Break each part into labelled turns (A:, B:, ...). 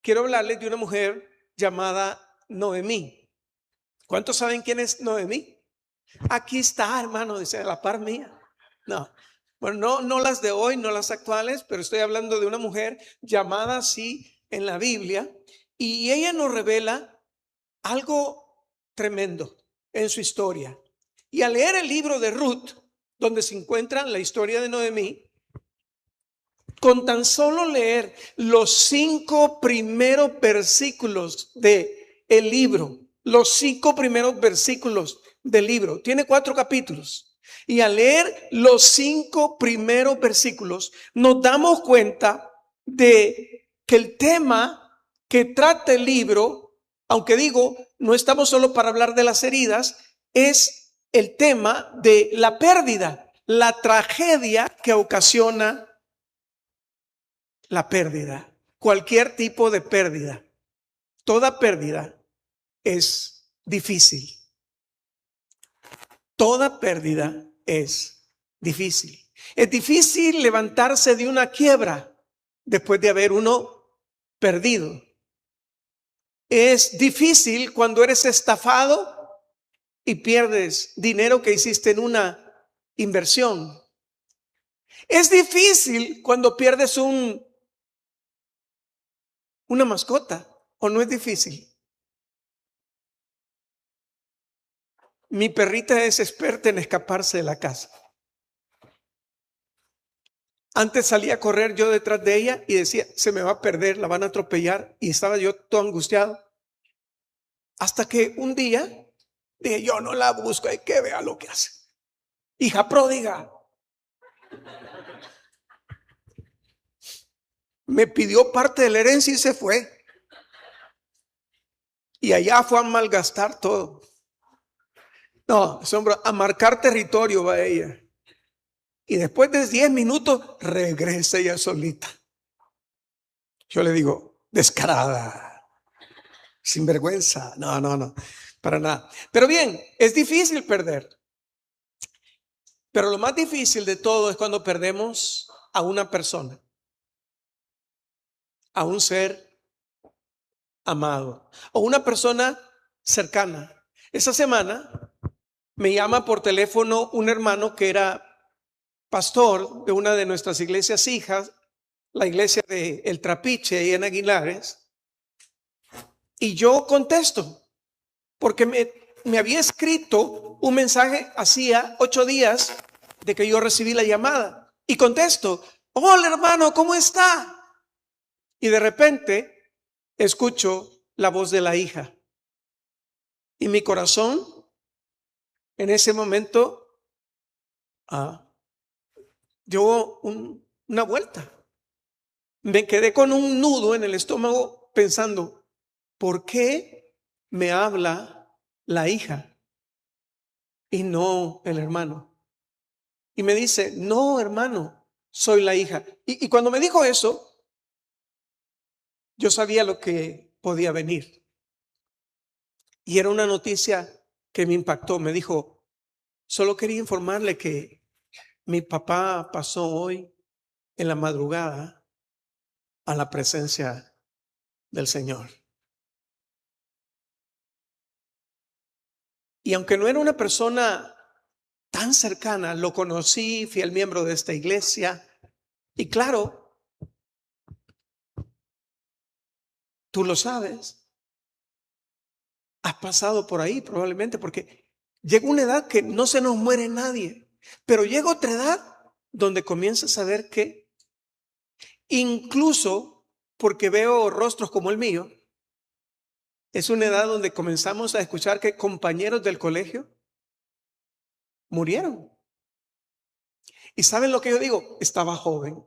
A: quiero hablarles de una mujer llamada Noemí. ¿Cuántos saben quién es Noemí? Aquí está, hermano, dice, a la par mía. No, bueno, no las de hoy, no las actuales, pero estoy hablando de una mujer llamada así en la Biblia, y ella nos revela algo tremendo en su historia. Y al leer el libro de Ruth, donde se encuentra la historia de Noemí, con tan solo leer los 5 primeros versículos de el libro, los 5 primeros versículos del libro, tiene 4 capítulos. Y al leer los 5 primeros versículos, nos damos cuenta de que el tema que trata el libro, aunque digo, no estamos solo para hablar de las heridas, es el tema de la pérdida, la tragedia que ocasiona la pérdida, cualquier tipo de pérdida. Toda pérdida es difícil. Toda pérdida es difícil. Es difícil levantarse de una quiebra después de haber uno perdido. Es difícil cuando eres estafado y pierdes dinero que hiciste en una inversión. Es difícil cuando pierdes una mascota, ¿o no es difícil? Mi perrita es experta en escaparse de la casa. Antes salía a correr yo detrás de ella y decía, se me va a perder, la van a atropellar, y estaba yo todo angustiado. Hasta que un día dije, yo no la busco, hay que ver lo que hace. Hija pródiga. Me pidió parte de la herencia y se fue. Y allá fue a malgastar todo. No, asombro, a marcar territorio va ella. Y después de 10 minutos regresa ella solita. Yo le digo, descarada, sinvergüenza. No, para nada. Pero bien, es difícil perder. Pero lo más difícil de todo es cuando perdemos a una persona, a un ser amado, o una persona cercana. Esa semana me llama por teléfono un hermano que era pastor de una de nuestras iglesias hijas, la iglesia de El Trapiche y en Aguilares, y yo contesto, porque me había escrito un mensaje hacía 8 días de que yo recibí la llamada, y contesto, hola hermano, ¿cómo está? Y de repente escucho la voz de la hija, y mi corazón en ese momento dio una vuelta. Me quedé con un nudo en el estómago pensando, ¿por qué me habla la hija y no el hermano? Y me dice, no hermano, soy la hija. Y cuando me dijo eso, yo sabía lo que podía venir. Y era una noticia que me impactó. Me dijo, solo quería informarle que mi papá pasó hoy en la madrugada a la presencia del Señor. Y aunque no era una persona tan cercana, lo conocí, fui el miembro de esta iglesia. Y claro, tú lo sabes, has pasado por ahí probablemente, porque llega una edad que no se nos muere nadie, pero llega otra edad donde comienzas a ver que incluso porque veo rostros como el mío, es una edad donde comenzamos a escuchar que compañeros del colegio murieron. ¿Y saben lo que yo digo? Estaba joven.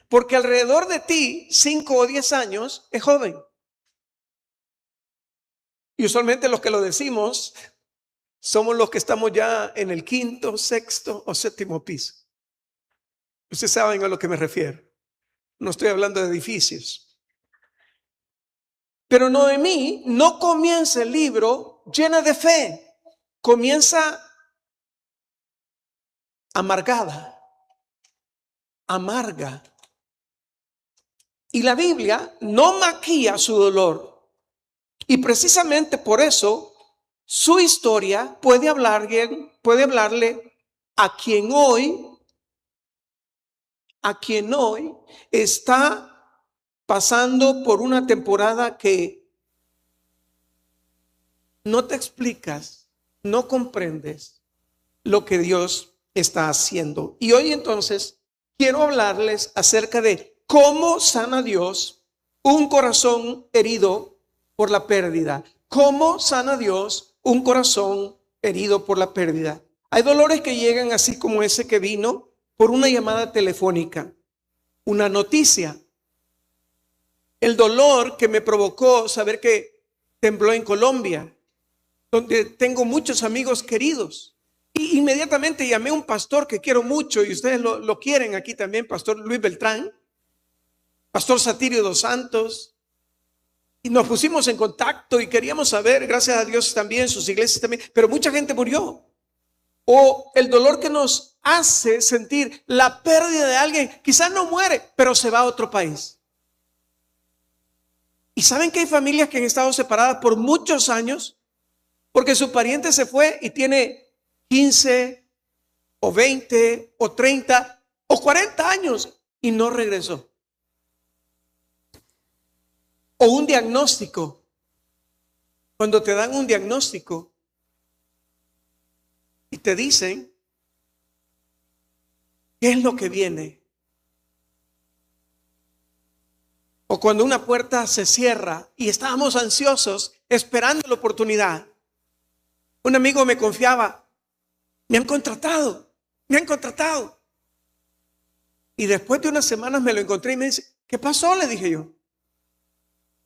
A: Porque alrededor de ti, 5 o 10 años, es joven. Y usualmente los que lo decimos somos los que estamos ya en el 5º, 6º o 7º piso. Ustedes saben a lo que me refiero. No estoy hablando de edificios. Pero Noemí no comienza el libro llena de fe. Comienza amargada, amarga. Y la Biblia no maquilla su dolor. Y precisamente por eso su historia puede hablarle a quien hoy está pasando por una temporada que no te explicas, no comprendes lo que Dios está haciendo. Y hoy entonces quiero hablarles acerca de cómo sana Dios un corazón herido por la pérdida. ¿Cómo sana Dios un corazón herido por la pérdida? Hay dolores que llegan así como ese que vino por una llamada telefónica, una noticia. El dolor que me provocó saber que tembló en Colombia, donde tengo muchos amigos queridos. Y inmediatamente llamé a un pastor que quiero mucho y ustedes lo quieren aquí también, Pastor Luis Beltrán, Pastor Satirio dos Santos. Y nos pusimos en contacto y queríamos saber, gracias a Dios también, sus iglesias también, pero mucha gente murió. O el dolor que nos hace sentir la pérdida de alguien, quizás no muere, pero se va a otro país. Y saben que hay familias que han estado separadas por muchos años porque su pariente se fue y tiene 15 o 20 o 30 o 40 años y no regresó. O un diagnóstico. Cuando te dan un diagnóstico y te dicen qué es lo que viene. O cuando una puerta se cierra y estábamos ansiosos esperando la oportunidad. Un amigo me confiaba, me han contratado. Y después de unas semanas me lo encontré y me dice, ¿qué pasó? Le dije yo.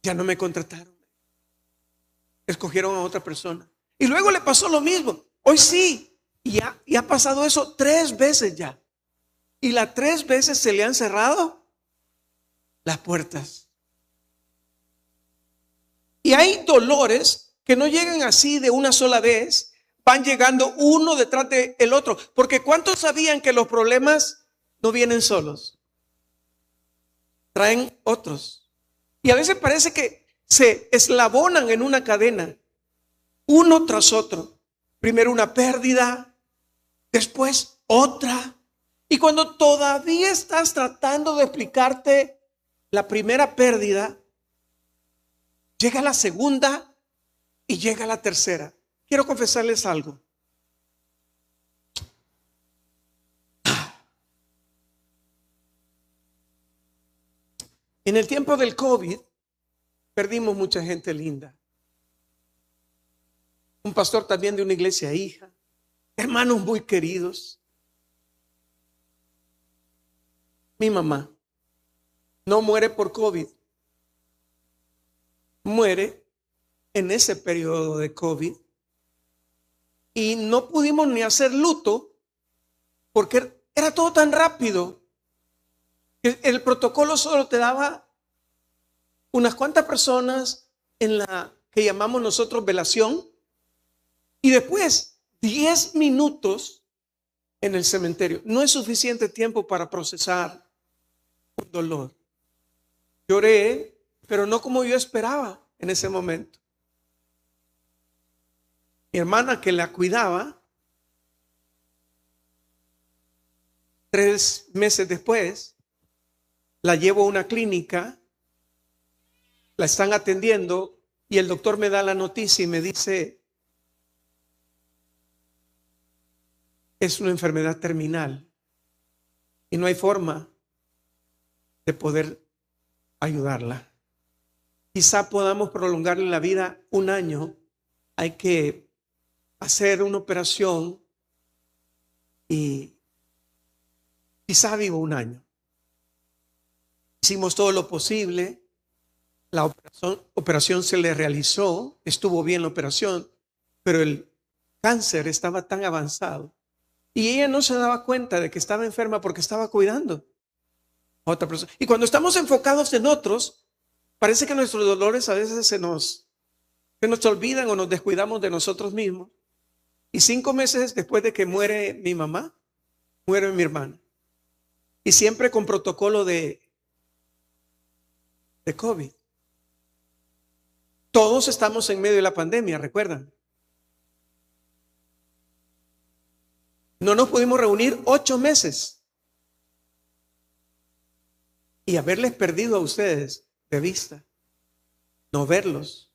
A: Ya no me contrataron. Escogieron a otra persona. Y luego le pasó lo mismo. Hoy sí. Y ha pasado eso 3 veces ya. Y las 3 veces se le han cerrado las puertas. Y hay dolores que no llegan así de una sola vez. Van llegando uno detrás del otro. Porque ¿cuántos sabían que los problemas no vienen solos? Traen otros. Y a veces parece que se eslabonan en una cadena, uno tras otro. Primero una pérdida, después otra. Y cuando todavía estás tratando de explicarte la primera pérdida, llega la segunda y llega la tercera. Quiero confesarles algo. En el tiempo del COVID, perdimos mucha gente linda. Un pastor también de una iglesia hija. Hermanos muy queridos. Mi mamá no muere por COVID. Muere en ese periodo de COVID. Y no pudimos ni hacer luto porque era todo tan rápido. El protocolo solo te daba unas cuantas personas en la que llamamos nosotros velación y después 10 minutos en el cementerio. No es suficiente tiempo para procesar un dolor. Lloré, pero no como yo esperaba en ese momento. Mi hermana que la cuidaba, 3 meses después, la llevo a una clínica, la están atendiendo y el doctor me da la noticia y me dice, es una enfermedad terminal y no hay forma de poder ayudarla. Quizá podamos prolongarle la vida 1 año. Hay que hacer una operación y quizá vivo 1 año. Hicimos todo lo posible. La operación se le realizó. Estuvo bien la operación. Pero el cáncer estaba tan avanzado. Y ella no se daba cuenta de que estaba enferma porque estaba cuidando a otra persona. Y cuando estamos enfocados en otros, parece que nuestros dolores a veces se nos olvidan o nos descuidamos de nosotros mismos. Y 5 meses después de que muere mi mamá, muere mi hermana. Y siempre con protocolo de COVID. Todos estamos en medio de la pandemia, ¿recuerdan? No nos pudimos reunir 8 meses. Y haberles perdido a ustedes de vista, no verlos.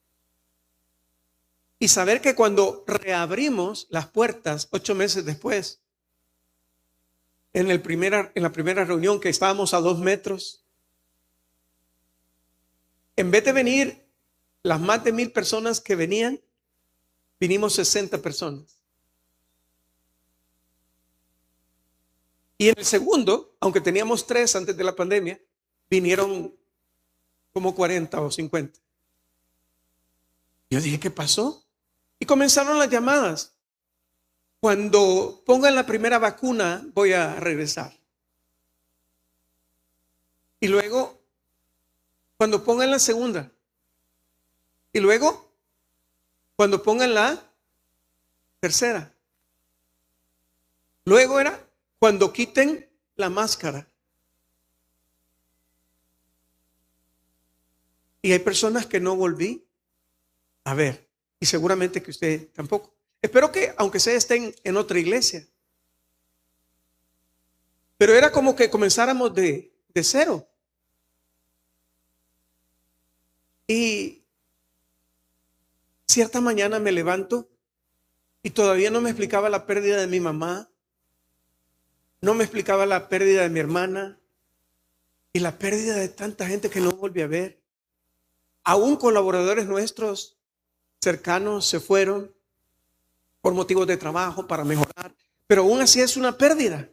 A: Y saber que cuando reabrimos las puertas 8 meses después, en la primera reunión que estábamos a 2 metros, en vez de venir las más de 1,000 personas que venían, vinimos 60 personas. Y en el segundo, aunque teníamos 3 antes de la pandemia, vinieron como 40 o 50. Yo dije, ¿qué pasó? Y comenzaron las llamadas. Cuando pongan la primera vacuna, voy a regresar. Y luego, cuando pongan la segunda. Y luego, cuando pongan la tercera. Luego era cuando quiten la máscara. Y hay personas que no volví a ver. Y seguramente que usted tampoco. Espero que, aunque sea, estén en otra iglesia. Pero era como que comenzáramos de cero. Y cierta mañana me levanto y todavía no me explicaba la pérdida de mi mamá. No me explicaba la pérdida de mi hermana. Y la pérdida de tanta gente que no volví a ver. Aún colaboradores nuestros cercanos se fueron por motivos de trabajo, para mejorar, pero aún así es una pérdida.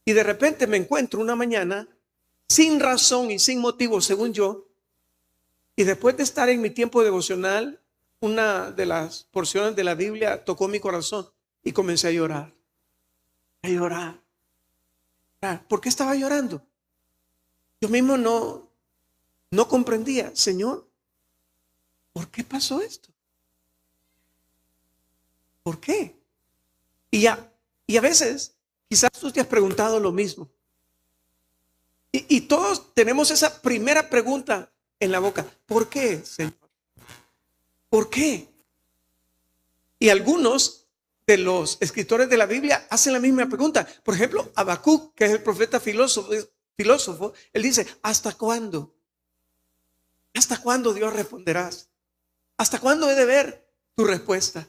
A: Y de repente me encuentro una mañana sin razón y sin motivo, según yo, y después de estar en mi tiempo devocional, una de las porciones de la Biblia tocó mi corazón y comencé a llorar. A llorar. ¿Por qué estaba llorando? Yo mismo no comprendía. Señor, ¿por qué pasó esto? ¿Por qué? Y a veces, quizás tú te has preguntado lo mismo. Y todos tenemos esa primera pregunta en la boca. ¿Por qué, Señor? ¿Por qué? Y algunos de los escritores de la Biblia hacen la misma pregunta. Por ejemplo, Habacuc, que es el profeta filósofo, él dice, ¿hasta cuándo? ¿Hasta cuándo, Dios, responderás? ¿Hasta cuándo he de ver tu respuesta?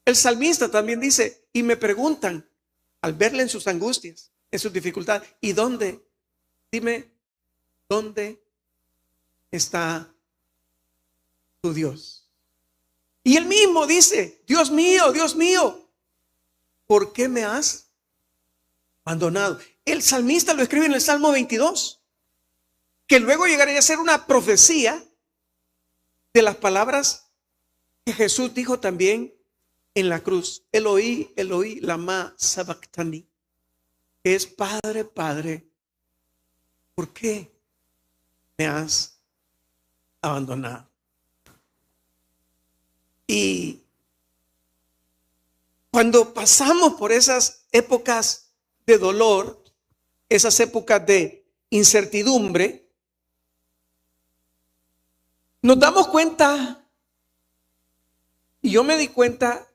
A: El salmista también dice, y me preguntan, al verle en sus angustias, en sus dificultades, ¿y dónde? Dime, ¿dónde está tu Dios? Y él mismo dice, Dios mío, ¿por qué me has abandonado? El salmista lo escribe en el Salmo 22, que luego llegaría a ser una profecía de las palabras que Jesús dijo también en la cruz. Eloí, Eloí, lama sabactani. Es Padre, Padre, ¿por qué me has abandonado? Y cuando pasamos por esas épocas de dolor, esas épocas de incertidumbre, nos damos cuenta, y yo me di cuenta,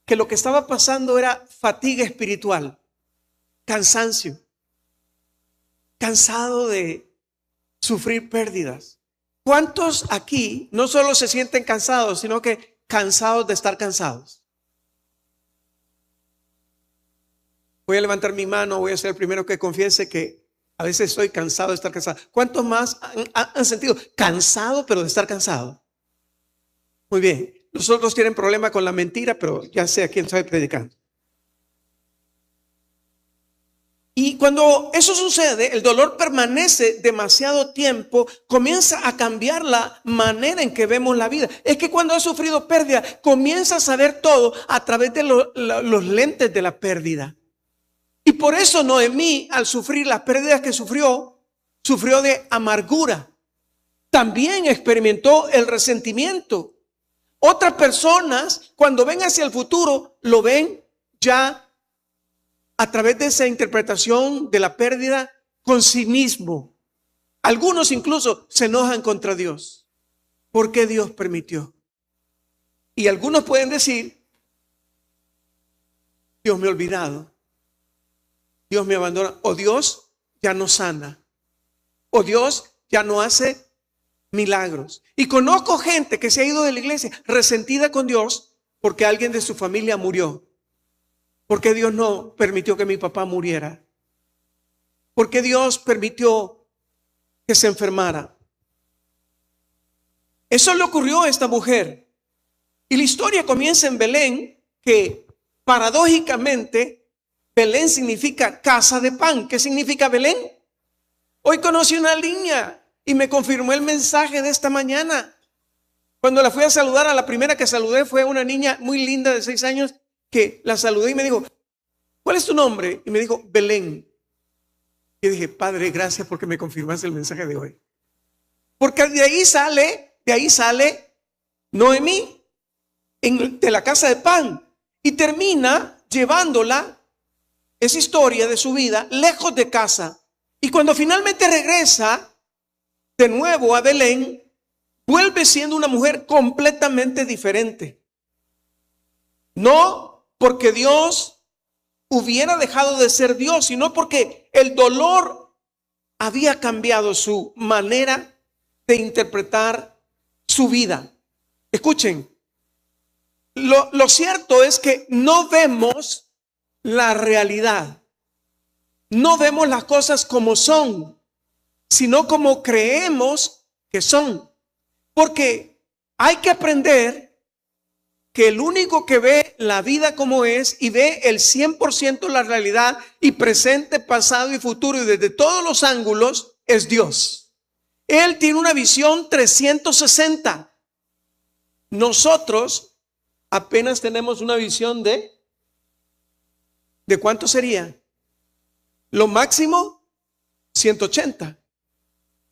A: que lo que estaba pasando era fatiga espiritual, cansancio, cansado de sufrir pérdidas. ¿Cuántos aquí no solo se sienten cansados, sino que cansados de estar cansados? Voy a levantar mi mano, voy a ser el primero que confiese que a veces estoy cansado de estar cansado. ¿Cuántos más han sentido cansado pero de estar cansado? Muy bien. Los otros tienen problema con la mentira, pero ya sé a quién estoy predicando. Y cuando eso sucede, el dolor permanece demasiado tiempo, comienza a cambiar la manera en que vemos la vida. Es que cuando has sufrido pérdida, comienzas a ver todo a través de los lentes de la pérdida. Y por eso Noemí, al sufrir las pérdidas que sufrió de amargura. También experimentó el resentimiento. Otras personas, cuando ven hacia el futuro, lo ven ya a través de esa interpretación de la pérdida con cinismo. Algunos incluso se enojan contra Dios. ¿Por qué Dios permitió? Y algunos pueden decir, Dios me ha olvidado, Dios me abandona, o Dios ya no sana, o Dios ya no hace milagros. Y conozco gente que se ha ido de la iglesia resentida con Dios porque alguien de su familia murió. ¿Por qué Dios no permitió que mi papá muriera? ¿Por qué Dios permitió que se enfermara? Eso le ocurrió a esta mujer. Y la historia comienza en Belén, que paradójicamente Belén significa casa de pan. ¿Qué significa Belén? Hoy conocí una niña y me confirmó el mensaje de esta mañana. Cuando la fui a saludar, a la primera que saludé fue una niña muy linda de 6 años que la saludé y me dijo, ¿cuál es tu nombre? Y me dijo, Belén. Y dije, Padre, gracias porque me confirmaste el mensaje de hoy. Porque de ahí sale Noemí, de la casa de pan, y termina llevándola, esa historia de su vida, lejos de casa. Y cuando finalmente regresa de nuevo a Belén, vuelve siendo una mujer completamente diferente. No porque Dios hubiera dejado de ser Dios, sino porque el dolor había cambiado su manera de interpretar su vida. Escuchen, lo cierto es que no vemos la realidad, no vemos las cosas como son, sino como creemos que son. Porque hay que aprender que el único que ve la vida como es y ve el 100% la realidad y presente, pasado y futuro y desde todos los ángulos es Dios. Él tiene una visión 360. Nosotros apenas tenemos una visión ¿de cuánto sería? Lo máximo 180.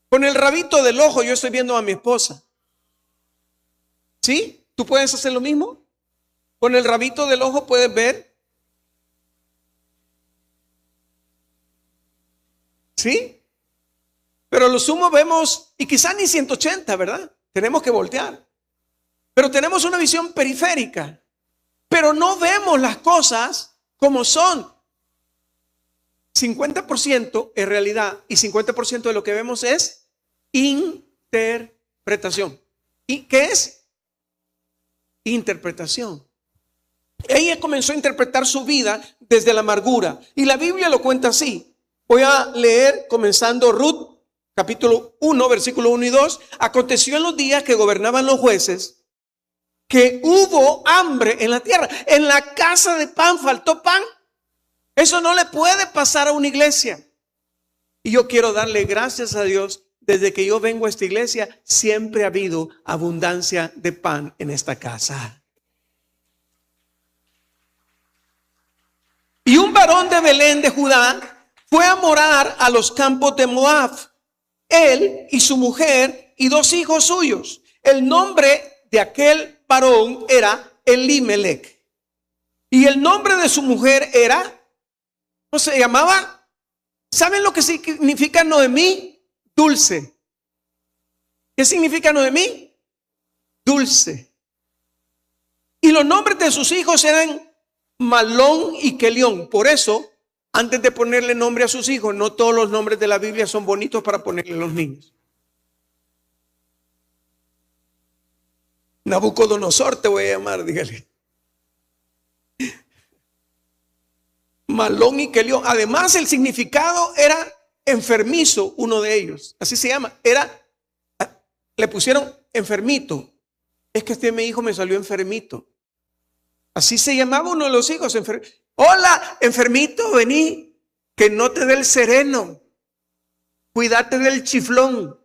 A: Con el rabito del ojo yo estoy viendo a mi esposa. ¿Sí? ¿Tú puedes hacer lo mismo? Con el rabito del ojo puedes ver. ¿Sí? Pero lo sumo vemos, y quizás ni 180, ¿verdad? Tenemos que voltear. Pero tenemos una visión periférica. Pero no vemos las cosas como son. 50% es realidad y 50% de lo que vemos es interpretación. ¿Y qué es? Interpretación. Ella comenzó a interpretar su vida desde la amargura y la Biblia lo cuenta así. Voy a leer comenzando Ruth capítulo 1 versículo 1 y 2. Aconteció en los días que gobernaban los jueces que hubo hambre en la tierra. En la casa de pan faltó pan. Eso no le puede pasar a una iglesia. Y yo quiero darle gracias a Dios. Desde que yo vengo a esta iglesia, siempre ha habido abundancia de pan en esta casa. Y un varón de Belén de Judá fue a morar a los campos de Moab, él y su mujer y 2 hijos suyos. El nombre de aquel varón era Elimelech. Y el nombre de su mujer era, ¿cómo se llamaba? ¿Saben lo que significa Noemí? Dulce. ¿Qué significa Noemí? Dulce. Y los nombres de sus hijos eran Malón y Kelión. Por eso, antes de ponerle nombre a sus hijos, no todos los nombres de la Biblia son bonitos para ponerle a los niños. Nabucodonosor te voy a llamar, dígale. Malón y Kelión. Además, el significado era enfermizo, uno de ellos, así se llama, le pusieron enfermito. Es que mi hijo me salió enfermito. Así se llamaba uno de los hijos. Hola, enfermito, vení, que no te dé el sereno, cuídate del chiflón.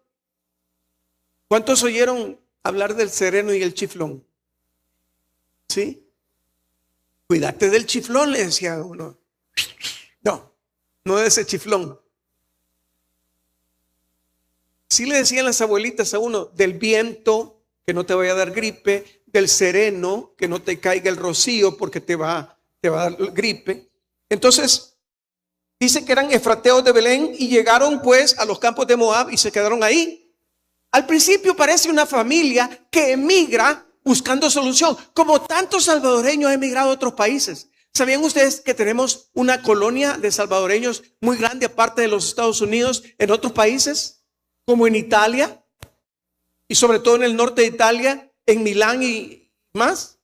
A: ¿Cuántos oyeron hablar del sereno y el chiflón? ¿Sí? Cuídate del chiflón, le decía uno. No de ese chiflón. Sí le decían las abuelitas a uno, del viento, que no te vaya a dar gripe, del sereno, que no te caiga el rocío porque te va a dar gripe. Entonces, dice que eran efrateos de Belén y llegaron pues a los campos de Moab y se quedaron ahí. Al principio parece una familia que emigra buscando solución, como tantos salvadoreños han emigrado a otros países. ¿Sabían ustedes que tenemos una colonia de salvadoreños muy grande aparte de los Estados Unidos en otros países? Como en Italia y sobre todo en el norte de Italia, en Milán y más.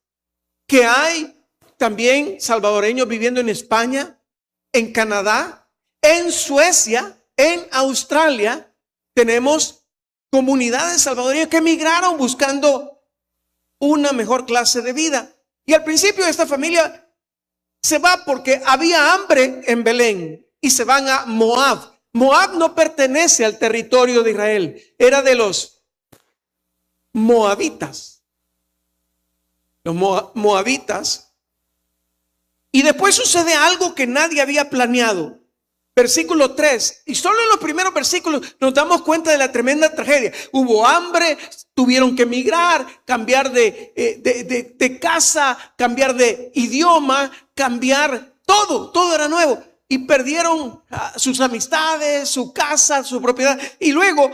A: Que hay también salvadoreños viviendo en España, en Canadá, en Suecia, en Australia. Tenemos comunidades salvadoreñas que emigraron buscando una mejor clase de vida. Y al principio esta familia se va porque había hambre en Belén y se van a Moab. Moab no pertenece al territorio de Israel, era de los moabitas. Los moabitas. Y después sucede algo que nadie había planeado. Versículo 3. Y solo en los primeros versículos nos damos cuenta de la tremenda tragedia. Hubo hambre, tuvieron que emigrar, cambiar de casa, cambiar de idioma, cambiar todo. Todo era nuevo. Y perdieron sus amistades, su casa, su propiedad. Y luego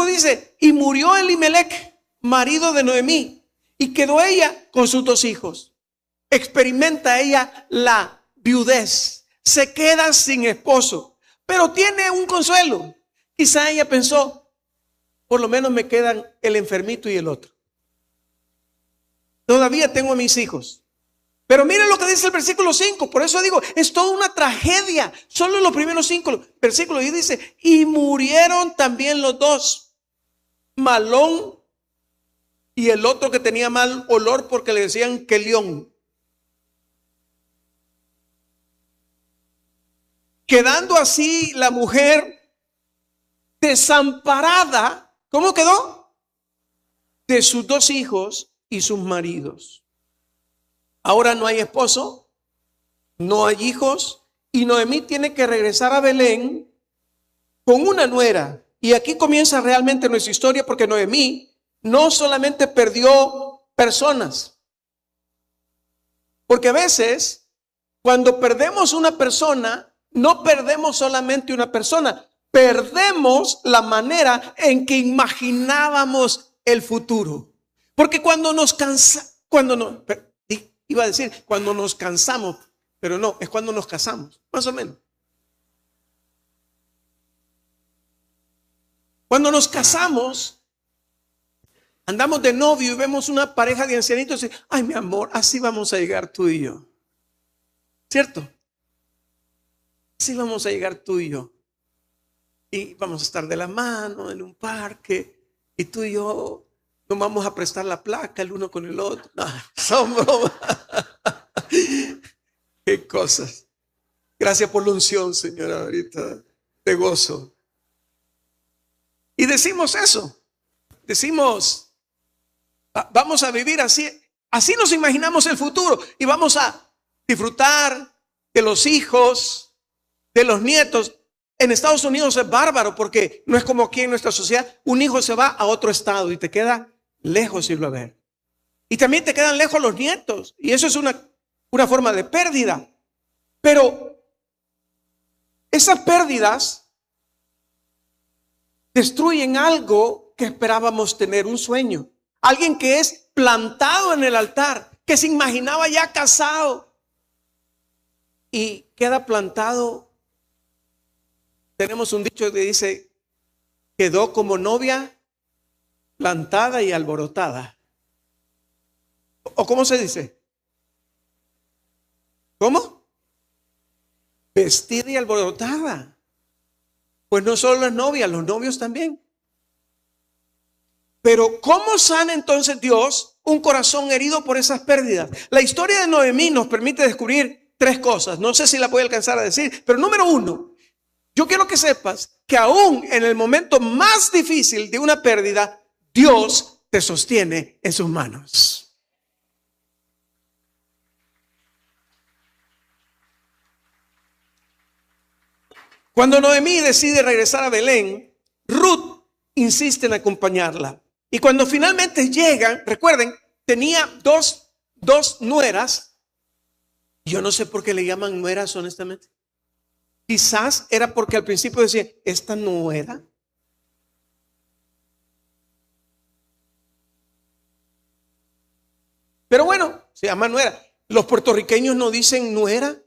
A: dice, y murió Elimelech, marido de Noemí, y quedó ella con sus 2 hijos. Experimenta ella la viudez. Se queda sin esposo, pero tiene un consuelo. Quizá ella pensó, por lo menos me quedan el enfermito y el otro. Todavía tengo a mis hijos. Pero miren lo que dice el versículo 5. Por eso digo, es toda una tragedia. Solo en los primeros 5 versículos. Y dice, y murieron también los 2. Malón y el otro que tenía mal olor porque le decían Kelión. Quedando así la mujer desamparada. ¿Cómo quedó? De sus 2 hijos y sus maridos. Ahora no hay esposo, no hay hijos, y Noemí tiene que regresar a Belén con una nuera. Y aquí comienza realmente nuestra historia, porque Noemí no solamente perdió personas, porque a veces cuando perdemos una persona, no perdemos solamente una persona, perdemos la manera en que imaginábamos el futuro. Porque cuando nos cuando nos cansamos, pero no, es cuando nos casamos, más o menos. Cuando nos casamos, andamos de novio y vemos una pareja de ancianitos y, ay, mi amor, así vamos a llegar tú y yo. ¿Cierto? Así vamos a llegar tú y yo. Y vamos a estar de la mano en un parque y tú y yo nos vamos a prestar la placa el uno con el otro. No, son bromas. Qué cosas. Gracias por la unción, señora, ahorita de gozo. Y decimos eso. Decimos, vamos a vivir así. Así nos imaginamos el futuro. Y vamos a disfrutar de los hijos, de los nietos. En Estados Unidos es bárbaro porque no es como aquí en nuestra sociedad. Un hijo se va a otro estado y te queda lejos irlo a ver. Y también te quedan lejos los nietos. Y eso es una forma de pérdida. Pero esas pérdidas destruyen algo que esperábamos tener, un sueño. Alguien que es plantado en el altar, que se imaginaba ya casado y queda plantado. Tenemos un dicho que dice, quedó como novia plantada y alborotada. ¿O cómo se dice? ¿Cómo? Vestida y alborotada. Pues no solo las novias, los novios también. Pero ¿cómo sana entonces Dios un corazón herido por esas pérdidas? La historia de Noemí nos permite descubrir 3 cosas. No sé si la voy a alcanzar a decir, pero número 1, yo quiero que sepas que aún en el momento más difícil de una pérdida, Dios te sostiene en sus manos. Cuando Noemí decide regresar a Belén, Ruth insiste en acompañarla. Y cuando finalmente llegan, recuerden, tenía dos nueras. Yo no sé por qué le llaman nueras, honestamente. Quizás era porque al principio decía, esta no era. Pero bueno, se llama nuera. Los puertorriqueños no dicen nuera,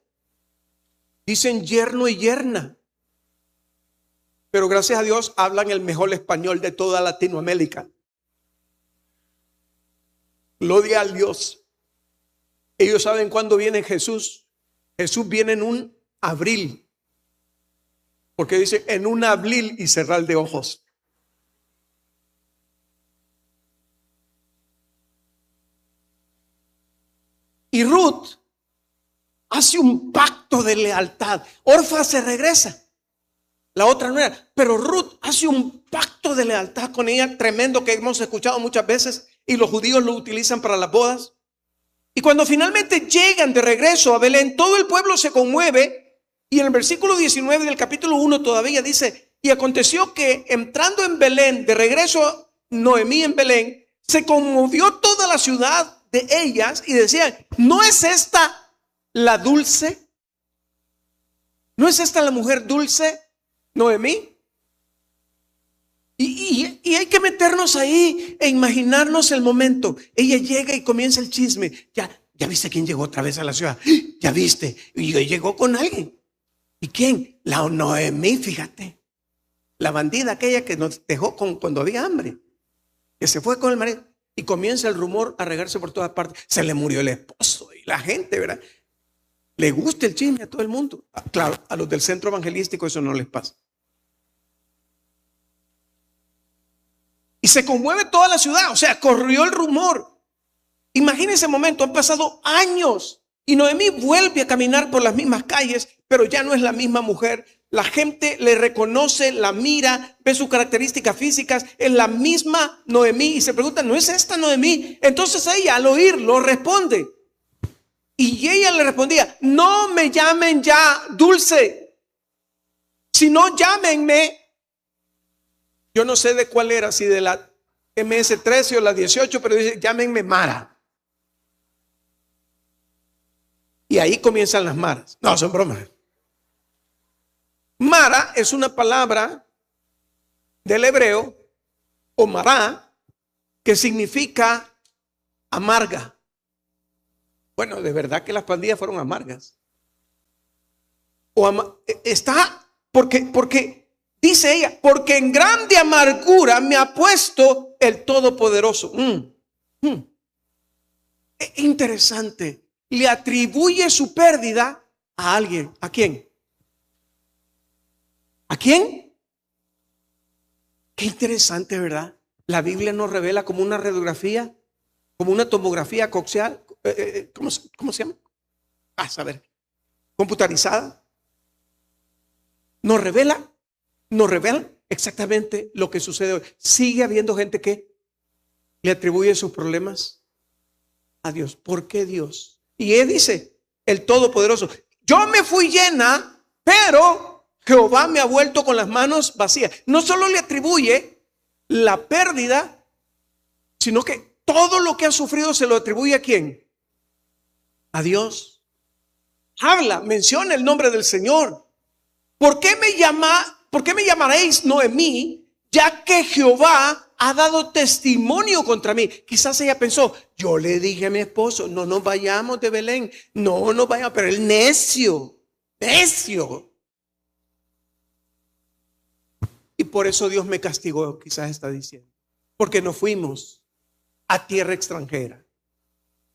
A: dicen yerno y yerna. Pero gracias a Dios hablan el mejor español de toda Latinoamérica. Gloria a Dios. Ellos saben cuándo viene Jesús. Jesús viene en un abril. Porque dice en un abril y cerrar de ojos. Y Ruth hace un pacto de lealtad. Orfa se regresa. La otra no era. Pero Ruth hace un pacto de lealtad con ella tremendo que hemos escuchado muchas veces y los judíos lo utilizan para las bodas. Y cuando finalmente llegan de regreso a Belén, todo el pueblo se conmueve. Y en el versículo 19 del capítulo 1 todavía dice, y aconteció que entrando en Belén, de regreso Noemí en Belén, se conmovió toda la ciudad de ellas y decían, ¿no es esta la dulce? ¿No es esta la mujer dulce, Noemí? Y hay que meternos ahí e imaginarnos el momento. Ella llega y comienza el chisme. Ya viste quién llegó otra vez a la ciudad. Ya viste. Y llegó con alguien. ¿Y quién? La Noemí, fíjate. La bandida aquella que nos dejó cuando había hambre. Que se fue con el marido. Y comienza el rumor a regarse por todas partes. Se le murió el esposo. Y la gente, ¿verdad? Le gusta el chisme a todo el mundo. Claro, a los del centro evangelístico eso no les pasa. Y se conmueve toda la ciudad. O sea, corrió el rumor. Imagínense ese momento. Han pasado años. Y Noemí vuelve a caminar por las mismas calles, pero ya no es la misma mujer. La gente le reconoce, la mira, ve sus características físicas. Es la misma Noemí. Y se pregunta, ¿no es esta Noemí? Entonces ella al oírlo responde. Y ella le respondía, no me llamen ya dulce, sino llámenme. Yo no sé de cuál era, si de la MS-13 o la 18, pero dice, llámenme Mara. Y ahí comienzan las maras. No, son bromas. Mara es una palabra del hebreo, o mará, que significa amarga. Bueno, de verdad que las pandillas fueron amargas. Está, porque dice ella, porque en grande amargura me ha puesto el Todopoderoso. Es interesante. Le atribuye su pérdida a alguien. ¿A quién? ¿A quién? Qué interesante, ¿verdad? La Biblia nos revela como una radiografía, como una tomografía coaxial. ¿Cómo se llama? A saber, computarizada. Nos revela exactamente lo que sucede hoy. Sigue habiendo gente que le atribuye sus problemas a Dios. ¿Por qué Dios? Y él dice, el Todopoderoso, yo me fui llena, pero Jehová me ha vuelto con las manos vacías. No solo le atribuye la pérdida, sino que todo lo que ha sufrido se lo atribuye ¿a quién? A Dios. Habla, menciona el nombre del Señor. ¿Por qué me llamaréis Noemí, ya que Jehová ha dado testimonio contra mí? Quizás ella pensó, yo le dije a mi esposo, no nos vayamos de Belén, no nos vayamos, pero el necio. Y por eso Dios me castigó, quizás está diciendo, porque nos fuimos a tierra extranjera.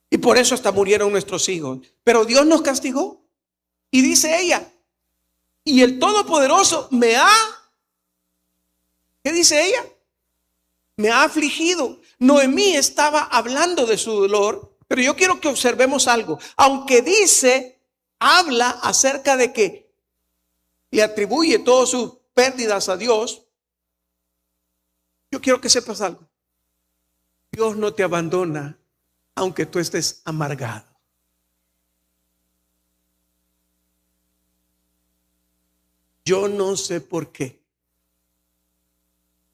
A: Y por eso hasta murieron nuestros hijos. Pero Dios nos castigó. Y dice ella, y el Todopoderoso ¿qué dice ella? Me ha afligido. Noemí estaba hablando de su dolor, pero yo quiero que observemos algo. Aunque habla acerca de que le atribuye todas sus pérdidas a Dios, yo quiero que sepas algo. Dios no te abandona aunque tú estés amargado. Yo no sé por qué,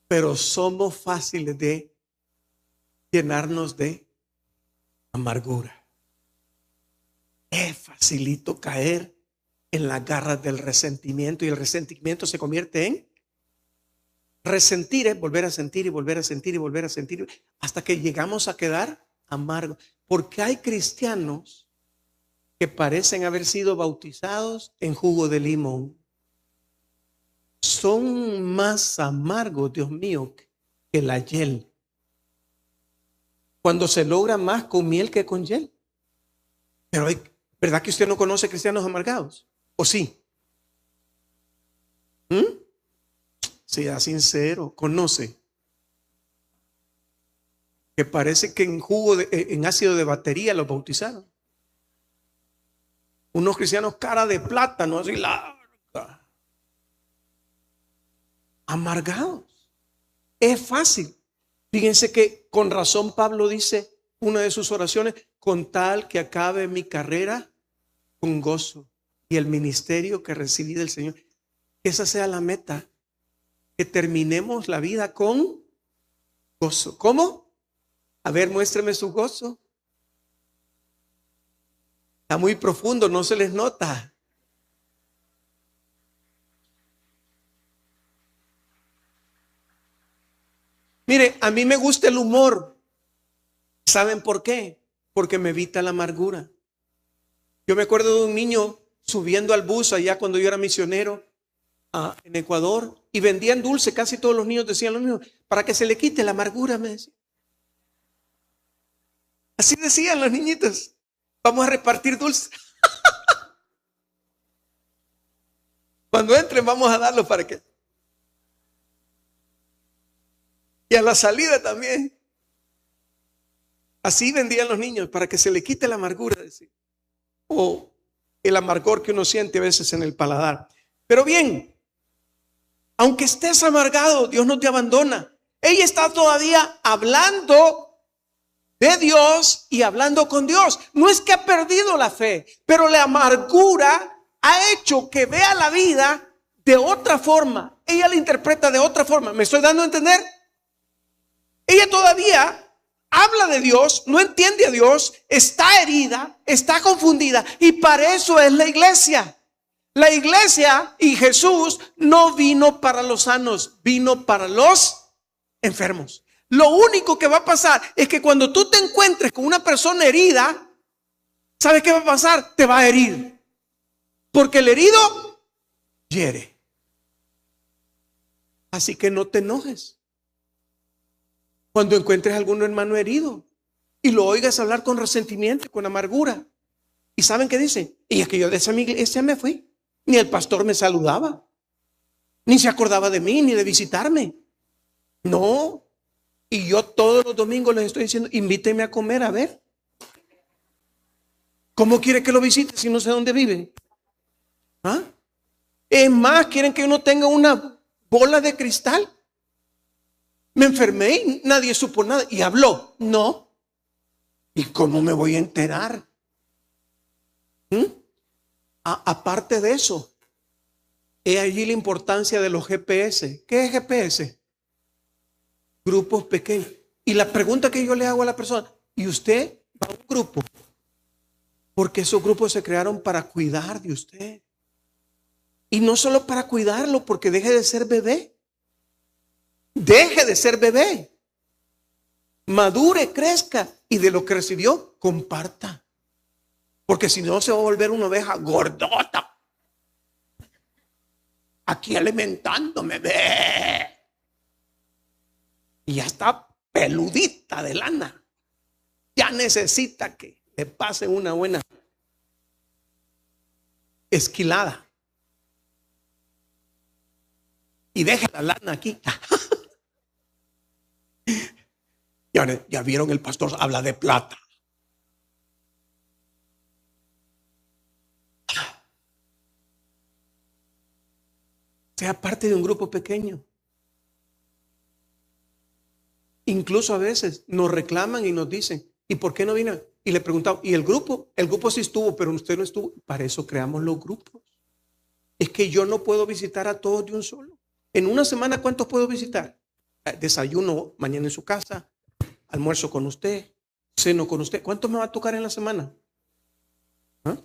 A: pero somos fáciles de llenarnos de amargura. Es facilito caer en las garras del resentimiento, y el resentimiento se convierte en resentir, es volver a sentir y volver a sentir y volver a sentir, hasta que llegamos a quedar amargos. Porque hay cristianos que parecen haber sido bautizados en jugo de limón. Son más amargos, Dios mío, que la hiel. Cuando se logra más con miel que con hiel. Pero ¿verdad que usted no conoce cristianos amargados? ¿O sí? Sea sincero, conoce. Que parece que en ácido de batería los bautizaron. Unos cristianos cara de plátano, así larga. Amargados. Es fácil. Fíjense que con razón Pablo dice una de sus oraciones: con tal que acabe mi carrera con gozo y el ministerio que recibí del Señor. Que esa sea la meta. Que terminemos la vida con gozo. ¿Cómo? A ver, muéstreme su gozo. Está muy profundo, no se les nota. Mire, a mí me gusta el humor. ¿Saben por qué? Porque me evita la amargura. Yo me acuerdo de un niño subiendo al bus allá cuando yo era misionero en Ecuador, y vendían dulce. Casi todos los niños decían lo mismo: para que se le quite la amargura, me decían. Así decían los niñitos: vamos a repartir dulce. Cuando entren vamos a darlo para que... Y a la salida también. Así vendían los niños, para que se le quite la amargura, decía. O el amargor que uno siente a veces en el paladar. Pero bien, aunque estés amargado, Dios no te abandona. Ella está todavía hablando de Dios y hablando con Dios. No es que ha perdido la fe, pero la amargura ha hecho que vea la vida de otra forma. Ella la interpreta de otra forma. ¿Me estoy dando a entender? Ella todavía habla de Dios, no entiende a Dios, está herida, está confundida, y para eso es la iglesia. La iglesia y Jesús no vino para los sanos, vino para los enfermos. Lo único que va a pasar es que cuando tú te encuentres con una persona herida, ¿sabes qué va a pasar? Te va a herir. Porque el herido hiere. Así que no te enojes cuando encuentres a algún hermano herido y lo oigas hablar con resentimiento, con amargura. ¿Y saben qué dice? Y es que yo de esa iglesia me fui. Ni el pastor me saludaba, ni se acordaba de mí, ni de visitarme. No. Y yo todos los domingos les estoy diciendo: invíteme a comer, a ver. ¿Cómo quiere que lo visite si no sé dónde vive? ¿Ah? Es más, quieren que uno tenga una bola de cristal. Me enfermé y nadie supo nada. Y habló. No. ¿Y cómo me voy a enterar? Aparte de eso, he allí la importancia de los GPS. ¿Qué es GPS? Grupos pequeños. Y la pregunta que yo le hago a la persona: ¿y usted va a un grupo? Porque esos grupos se crearon para cuidar de usted. Y no solo para cuidarlo, porque deje de ser bebé. Deje de ser bebé. Madure, crezca, y de lo que recibió, comparta. Porque si no, se va a volver una oveja gordota. Aquí alimentándome. Y ya está peludita de lana. Ya necesita que le pase una buena esquilada. Y deje la lana aquí. Ya vieron, el pastor habla de plata. Sea parte de un grupo pequeño. Incluso a veces nos reclaman y nos dicen: ¿y por qué no vino? Y le preguntamos: ¿y el grupo? El grupo sí estuvo, pero usted no estuvo. Para eso creamos los grupos. Es que yo no puedo visitar a todos de un solo. En una semana, ¿cuántos puedo visitar? Desayuno mañana en su casa, almuerzo con usted, ceno con usted. ¿Cuántos me va a tocar en la semana? ¿Ah?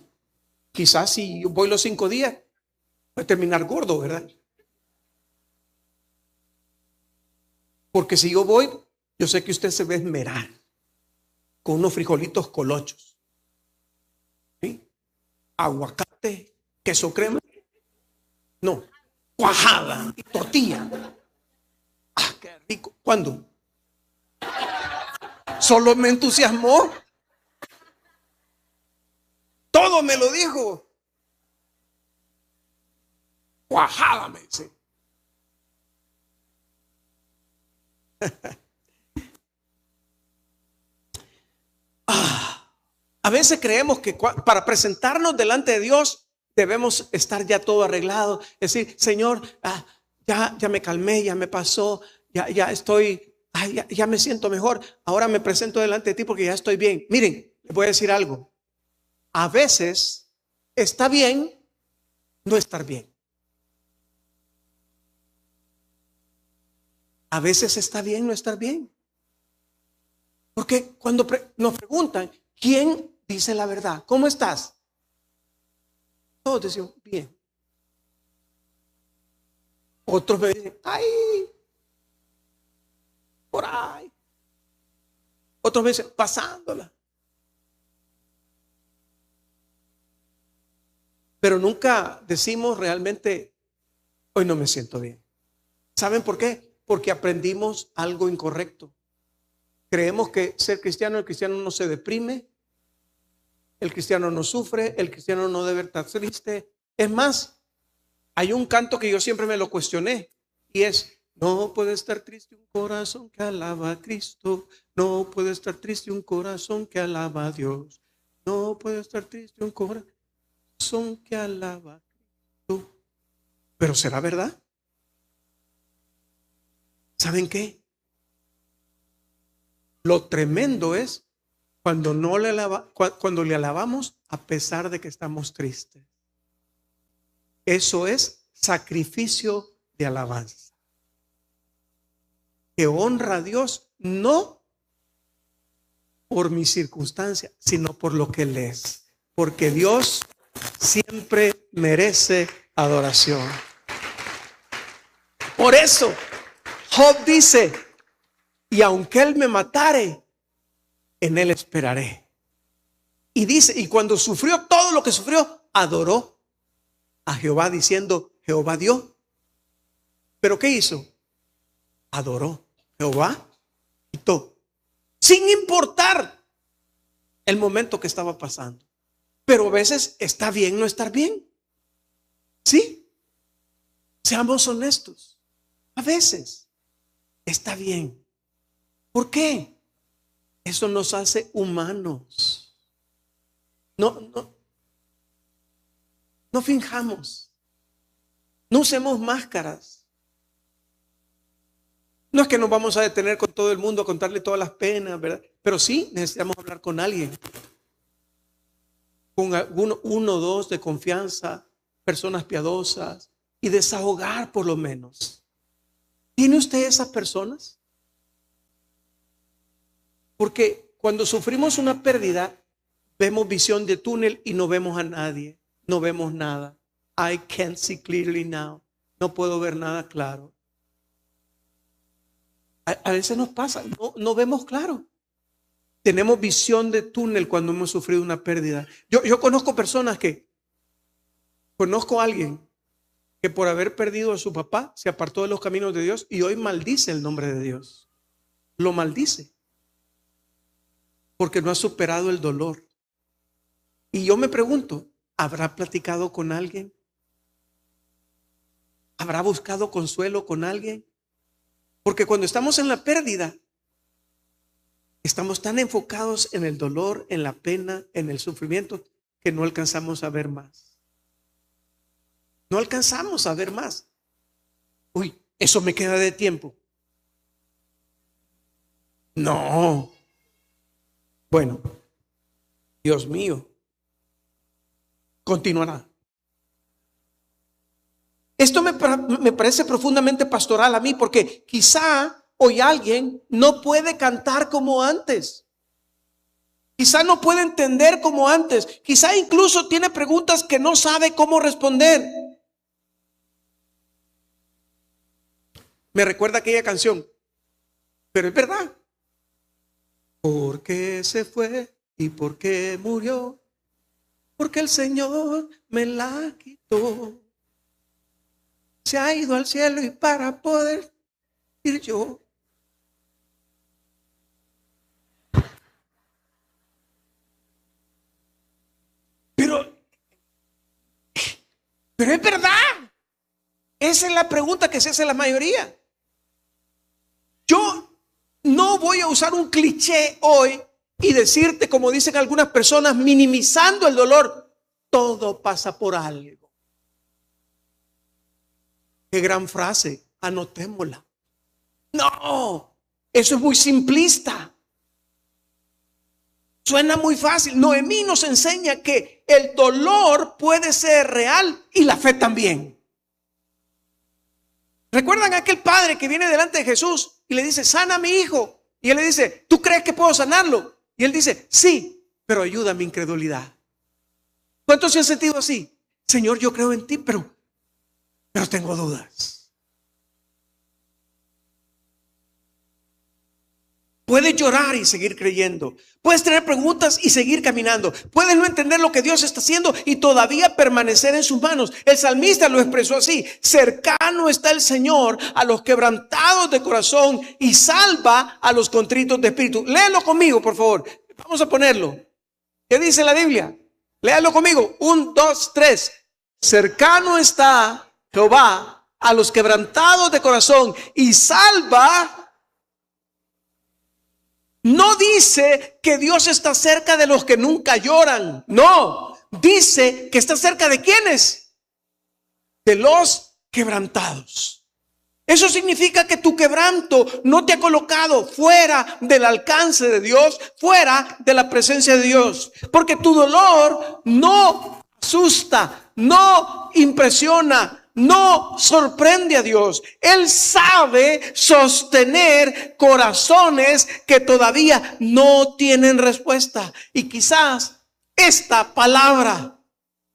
A: Quizás si yo voy los 5 días, voy a terminar gordo, ¿verdad? Porque si yo voy, yo sé que usted se va a esmerar con unos frijolitos colochos, ¿sí? Aguacate, queso crema, no, cuajada y tortilla. Ah, qué rico. ¿Cuándo? Solo me entusiasmó. Todo me lo dijo. Cuajada, me dice. A veces creemos que para presentarnos delante de Dios debemos estar ya todo arreglado. Es decir, Señor, ya me calmé, ya me pasó, ya estoy, ya me siento mejor. Ahora me presento delante de ti porque ya estoy bien. Miren, les voy a decir algo. A veces está bien no estar bien. A veces está bien no estar bien. Porque cuando nos preguntan, ¿quién dice la verdad? ¿Cómo estás? Todos decimos, bien. Otros me dicen, ay, por ahí. Otros me dicen, pasándola. Pero nunca decimos realmente, hoy no me siento bien. ¿Saben por qué? Porque aprendimos algo incorrecto. Creemos que ser cristiano, el cristiano no se deprime, el cristiano no sufre, el cristiano no debe estar triste. Es más, hay un canto que yo siempre me lo cuestioné y es: no puede estar triste un corazón que alaba a Cristo, no puede estar triste un corazón que alaba a Dios, no puede estar triste un corazón que alaba a Cristo. Pero ¿será verdad? ¿Saben qué? Lo tremendo es cuando cuando le alabamos a pesar de que estamos tristes. Eso es sacrificio de alabanza, que honra a Dios no por mi circunstancia, sino por lo que Él es. Porque Dios siempre merece adoración. Por eso Job dice: y aunque Él me matare, en Él esperaré. Y dice, y cuando sufrió todo lo que sufrió, adoró a Jehová diciendo: Jehová dio. ¿Pero qué hizo? Adoró. Jehová quitó, sin importar el momento que estaba pasando. Pero a veces está bien no estar bien. ¿Sí? Seamos honestos. A veces está bien. ¿Por qué? Eso nos hace humanos. No finjamos. No usemos máscaras. No es que nos vamos a detener con todo el mundo a contarle todas las penas, ¿verdad? Pero sí necesitamos hablar con alguien. Con uno o dos de confianza, personas piadosas, y desahogar por lo menos. ¿Tiene usted esas personas? Porque cuando sufrimos una pérdida, vemos visión de túnel y no vemos a nadie, no vemos nada. I can't see clearly now. No puedo ver nada claro. A veces nos pasa, no vemos claro. Tenemos visión de túnel cuando hemos sufrido una pérdida. Yo conozco personas conozco a alguien que por haber perdido a su papá se apartó de los caminos de Dios y hoy maldice el nombre de Dios. Lo maldice porque no ha superado el dolor. Y yo me pregunto, ¿habrá platicado con alguien? ¿Habrá buscado consuelo con alguien? Porque cuando estamos en la pérdida, estamos tan enfocados en el dolor, en la pena, en el sufrimiento, que no alcanzamos a ver más. No alcanzamos a ver más. Uy, eso me queda de tiempo. No. Bueno, Dios mío. Continuará. Esto me parece profundamente pastoral a mí, porque quizá hoy alguien no puede cantar como antes. Quizá no puede entender como antes. Quizá incluso tiene preguntas que no sabe cómo responder. Me recuerda aquella canción, pero es verdad. ¿Por qué se fue y por qué murió? Porque el Señor me la quitó. Se ha ido al cielo y para poder ir yo. Pero es verdad. Esa es la pregunta que se hace la mayoría. Yo no voy a usar un cliché hoy y decirte, como dicen algunas personas, minimizando el dolor. Todo pasa por algo. Qué gran frase, anotémosla. No, eso es muy simplista. Suena muy fácil. Noemí nos enseña que el dolor puede ser real y la fe también. ¿Recuerdan a aquel padre que viene delante de Jesús y le dice, sana a mi hijo? Y él le dice, ¿tú crees que puedo sanarlo? Y él dice, sí, pero ayuda a mi incredulidad. ¿Cuántos se han sentido así? Señor, yo creo en ti, pero tengo dudas. Puedes llorar y seguir creyendo. Puedes tener preguntas y seguir caminando. Puedes no entender lo que Dios está haciendo y todavía permanecer en sus manos. El salmista lo expresó así: cercano está el Señor a los quebrantados de corazón y salva a los contritos de espíritu. Léelo conmigo, por favor. Vamos a ponerlo. ¿Qué dice la Biblia? Léalo conmigo. 1, 2, 3. Cercano está Jehová a los quebrantados de corazón y salva. No dice que Dios está cerca de los que nunca lloran. No, dice que está cerca de ¿quiénes? De los quebrantados. Eso significa que tu quebranto no te ha colocado fuera del alcance de Dios, fuera de la presencia de Dios. Porque tu dolor no asusta, no impresiona, no sorprende a Dios. Él sabe sostener corazones que todavía no tienen respuesta. Y quizás esta palabra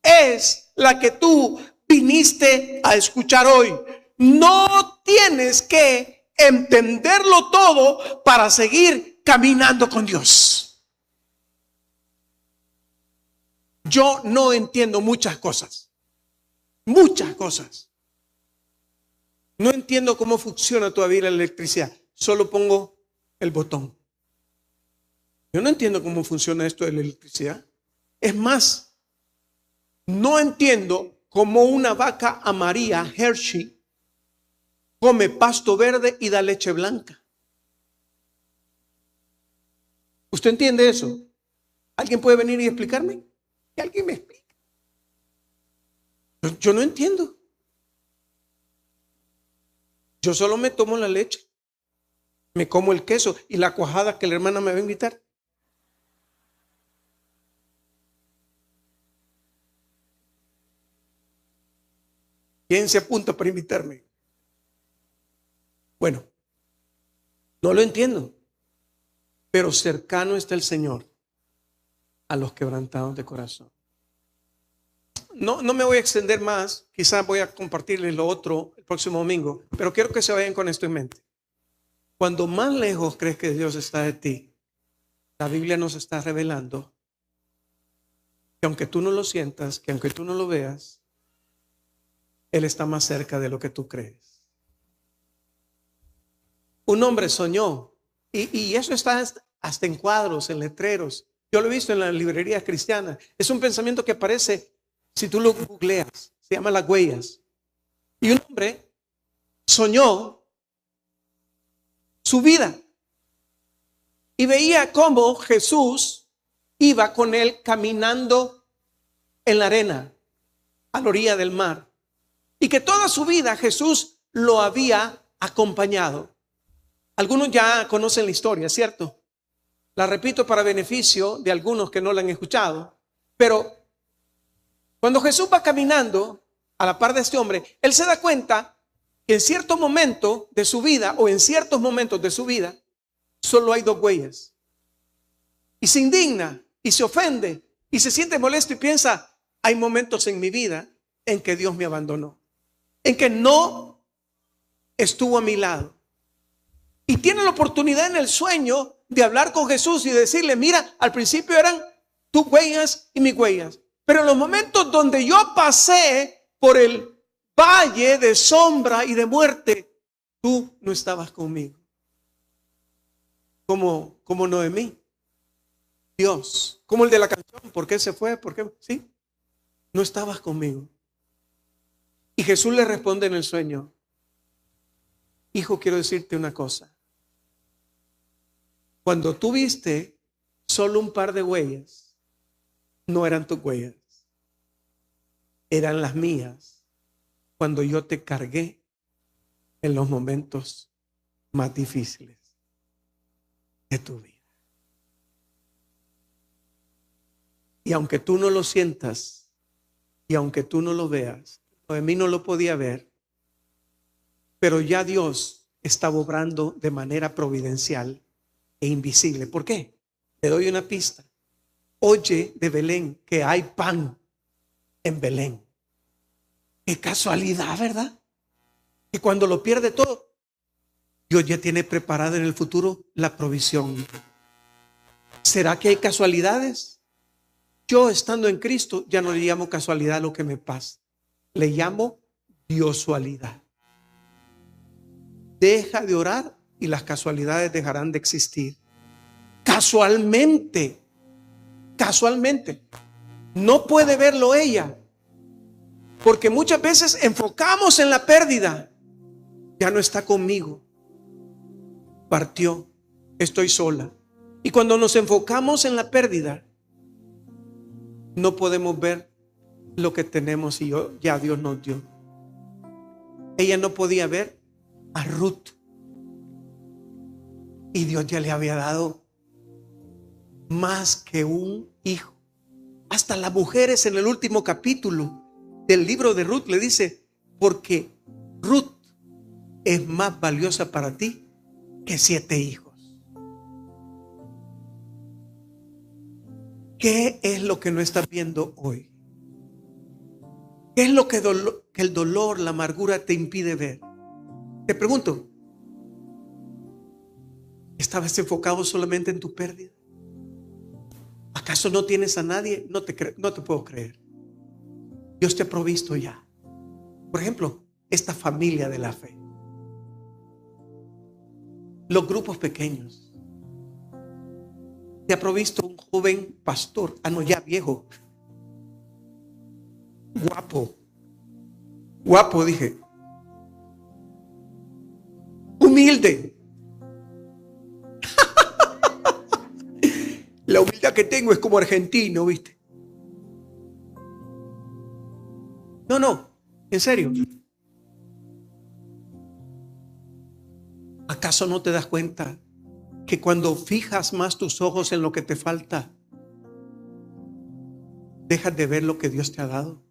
A: es la que tú viniste a escuchar hoy. No tienes que entenderlo todo para seguir caminando con Dios. Yo no entiendo muchas cosas. Muchas cosas. No entiendo cómo funciona todavía la electricidad. Solo pongo el botón. Yo no entiendo cómo funciona esto de la electricidad. Es más, no entiendo cómo una vaca amarilla Hershey come pasto verde y da leche blanca. ¿Usted entiende eso? ¿Alguien puede venir y explicarme? Que alguien me explique. Yo no entiendo. Yo solo me tomo la leche, me como el queso y la cuajada que la hermana me va a invitar. ¿Quién se apunta para invitarme? Bueno, no lo entiendo, pero cercano está el Señor a los quebrantados de corazón. No me voy a extender más, quizás voy a compartirles lo otro el próximo domingo, pero quiero que se vayan con esto en mente. Cuando más lejos crees que Dios está de ti, la Biblia nos está revelando que aunque tú no lo sientas, que aunque tú no lo veas, Él está más cerca de lo que tú crees. Un hombre soñó, y eso está hasta en cuadros, en letreros. Yo lo he visto en las librerías cristianas. Es un pensamiento que aparece si tú lo googleas. Se llama Las Huellas. Y un hombre soñó su vida y veía cómo Jesús iba con él caminando en la arena a la orilla del mar, y que toda su vida Jesús lo había acompañado. Algunos ya conocen la historia, ¿cierto? La repito para beneficio de algunos que no la han escuchado. Pero cuando Jesús va caminando a la par de este hombre, él se da cuenta que en cierto momento de su vida, o en ciertos momentos de su vida, solo hay dos huellas. y se indigna y se ofende y se siente molesto y piensa, hay momentos en mi vida en que Dios me abandonó, en que no estuvo a mi lado. Y tiene la oportunidad en el sueño de hablar con Jesús y decirle, mira, al principio eran tus huellas y mis huellas, pero en los momentos donde yo pasé por el valle de sombra y de muerte, tú no estabas conmigo. Como Noemí. Dios, como el de la canción, ¿por qué se fue? ¿Por qué? Sí, no estabas conmigo. Y Jesús le responde en el sueño, hijo, quiero decirte una cosa. Cuando tú viste solo un par de huellas, no eran tus huellas, eran las mías, cuando yo te cargué en los momentos más difíciles de tu vida. Y aunque tú no lo sientas, y aunque tú no lo veas, Noemí no lo podía ver, pero ya Dios estaba obrando de manera providencial e invisible. ¿Por qué? Te doy una pista. Oye de Belén que hay pan en Belén. Qué casualidad, ¿verdad? Que cuando lo pierde todo, Dios ya tiene preparada en el futuro la provisión. ¿Será que hay casualidades? Yo, estando en Cristo, ya no le llamo casualidad a lo que me pasa. Le llamo diosualidad. Deja de orar y las casualidades dejarán de existir. Casualmente. No puede verlo ella. Porque muchas veces enfocamos en la pérdida. Ya no está conmigo. Partió. Estoy sola. Y cuando nos enfocamos en la pérdida, no podemos ver lo que tenemos y ya Dios nos dio. Ella no podía ver a Ruth. Y Dios ya le había dado más que un hijo. Hasta las mujeres en el último capítulo del libro de Ruth le dice, porque Ruth es más valiosa para ti que 7 hijos. ¿Qué es lo que no estás viendo hoy? ¿Qué es lo que el dolor, la amargura te impide ver? Te pregunto, ¿estabas enfocado solamente en tu pérdida? ¿Acaso no tienes a nadie? No te puedo creer. Dios te ha provisto ya. Por ejemplo, esta familia de la fe. Los grupos pequeños. Te ha provisto un joven pastor, no, ya viejo. Guapo, dije. Humilde. La humildad que tengo es como argentino, ¿viste? No, en serio. ¿Acaso no te das cuenta que cuando fijas más tus ojos en lo que te falta, dejas de ver lo que Dios te ha dado?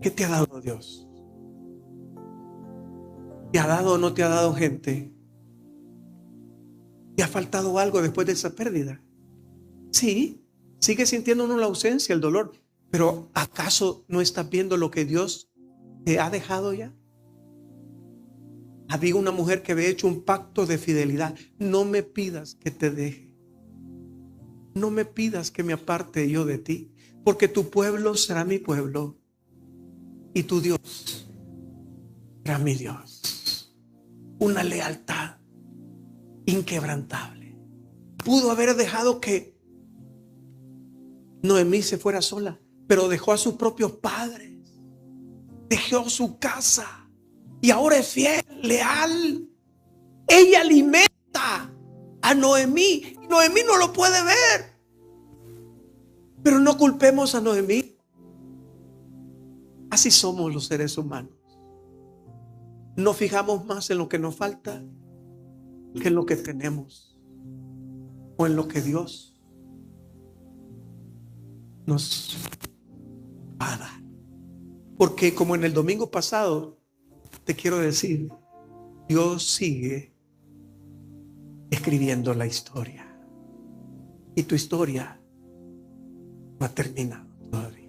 A: ¿Qué te ha dado Dios? ¿Te ha dado o no te ha dado gente? ¿Te ha faltado algo después de esa pérdida? Sí, sigue sintiendo uno la ausencia, el dolor, pero ¿acaso no estás viendo lo que Dios te ha dejado ya? Había una mujer que había hecho un pacto de fidelidad. No me pidas que te deje. No me pidas que me aparte yo de ti, porque tu pueblo será mi pueblo y tu Dios será mi Dios. Una lealtad inquebrantable. Pudo haber dejado que Noemí se fuera sola, pero dejó a sus propios padres, dejó su casa y ahora es fiel, leal. Ella alimenta a Noemí. Noemí no lo puede ver, pero no culpemos a Noemí. Así somos los seres humanos. Nos fijamos más en lo que nos falta que en lo que tenemos o en lo que Dios nos va a dar. Porque como en el domingo pasado, te quiero decir, Dios sigue escribiendo la historia. Y tu historia no ha terminado todavía.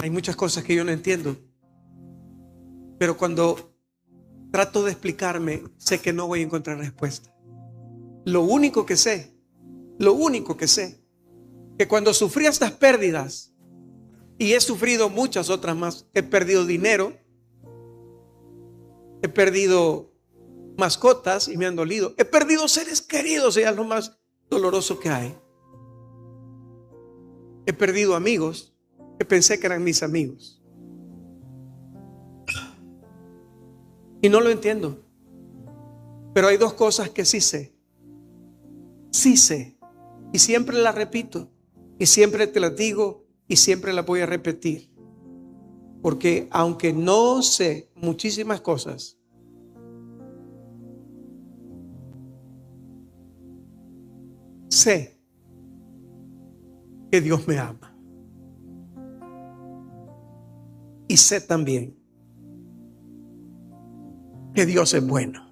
A: Hay muchas cosas que yo no entiendo, pero cuando trato de explicarme, sé que no voy a encontrar respuesta. Lo único que sé, que cuando sufrí estas pérdidas, y he sufrido muchas otras más, he perdido dinero, he perdido mascotas y me han dolido, he perdido seres queridos y es lo más doloroso que hay. He perdido amigos que pensé que eran mis amigos. Y no lo entiendo. Pero hay dos cosas que sí sé. Sí sé. Y siempre las repito. Y siempre te las digo. Y siempre las voy a repetir. Porque aunque no sé muchísimas cosas, sé que Dios me ama. Y sé también que Dios es bueno.